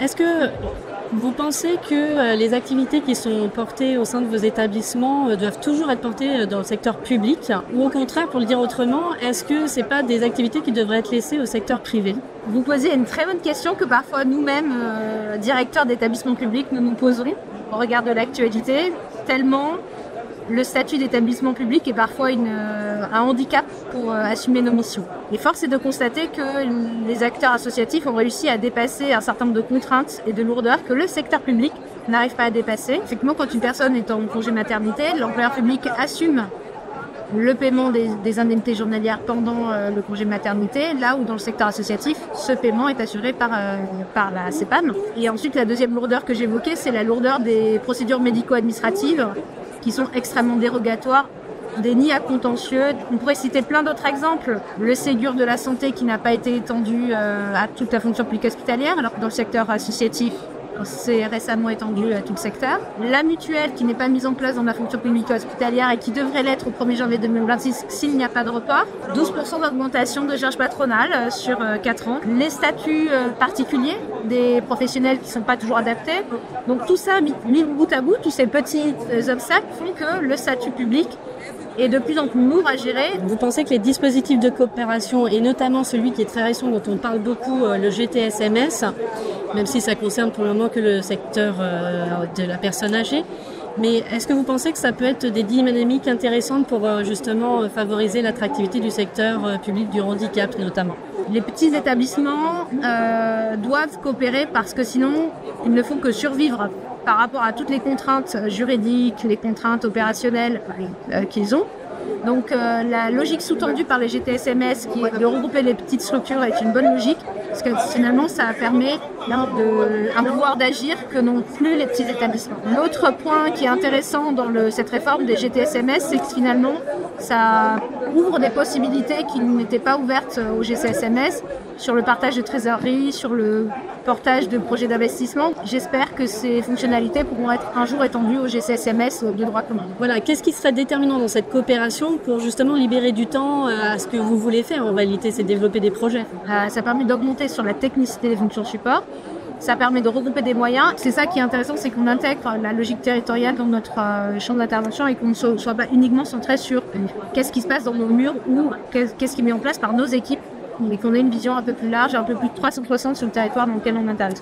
Est-ce que vous pensez que les activités qui sont portées au sein de vos établissements doivent toujours être portées dans le secteur public? Ou au contraire, pour le dire autrement, est-ce que ce n'est pas des activités qui devraient être laissées au secteur privé? Vous posez une très bonne question que parfois nous-mêmes, directeurs d'établissements publics, nous nous posons au regard de l'actualité, tellement le statut d'établissement public est parfois un handicap pour assumer nos missions. Et force est de constater que les acteurs associatifs ont réussi à dépasser un certain nombre de contraintes et de lourdeurs que le secteur public n'arrive pas à dépasser. Effectivement, quand une personne est en congé maternité, l'employeur public assume le paiement des indemnités journalières pendant le congé maternité, là où dans le secteur associatif, ce paiement est assuré par la CEPAM. Et ensuite, la deuxième lourdeur que j'évoquais, c'est la lourdeur des procédures médico-administratives qui sont extrêmement dérogatoires, des nids à contentieux. On pourrait citer plein d'autres exemples. Le Ségur de la santé qui n'a pas été étendu à toute la fonction publique hospitalière, alors que dans le secteur associatif, c'est récemment étendu à tout le secteur. La mutuelle qui n'est pas mise en place dans la fonction publique hospitalière et qui devrait l'être au 1er janvier 2026 s'il n'y a pas de report. 12% d'augmentation de charges patronales sur 4 ans. Les statuts particuliers des professionnels qui ne sont pas toujours adaptés. Donc tout ça, mis bout à bout, tous ces petits obstacles font que le statut public est de plus en plus lourd à gérer. Vous pensez que les dispositifs de coopération, et notamment celui qui est très récent, dont on parle beaucoup, le GTSMS, même si ça concerne pour le moment que le secteur de la personne âgée, mais est-ce que vous pensez que ça peut être des dynamiques intéressantes pour justement favoriser l'attractivité du secteur public du handicap notamment? Les petits établissements doivent coopérer parce que sinon, ils ne font que survivre par rapport à toutes les contraintes juridiques, les contraintes opérationnelles qu'ils ont. Donc la logique sous-tendue par les GTSMS qui est de regrouper les petites structures est une bonne logique parce que finalement ça permet un pouvoir d'agir que n'ont plus les petits établissements. L'autre point qui est intéressant dans cette réforme des GTSMS, c'est que finalement ça ouvre des possibilités qui n'étaient pas ouvertes aux GCSMS sur le partage de trésorerie, sur le portage de projets d'investissement. J'espère que ces fonctionnalités pourront être un jour étendues aux GCSMS de droit commun. Voilà, qu'est-ce qui serait déterminant dans cette coopération pour justement libérer du temps à ce que vous voulez faire en réalité, c'est développer des projets? Ça permet d'augmenter sur la technicité des fonctions support. Ça permet de regrouper des moyens. C'est ça qui est intéressant, c'est qu'on intègre la logique territoriale dans notre champ d'intervention et qu'on ne soit pas uniquement centré sur qu'est-ce qui se passe dans nos murs ou qu'est-ce qui est mis en place par nos équipes, mais qu'on ait une vision un peu plus large, un peu plus 360 sur le territoire dans lequel on intervient.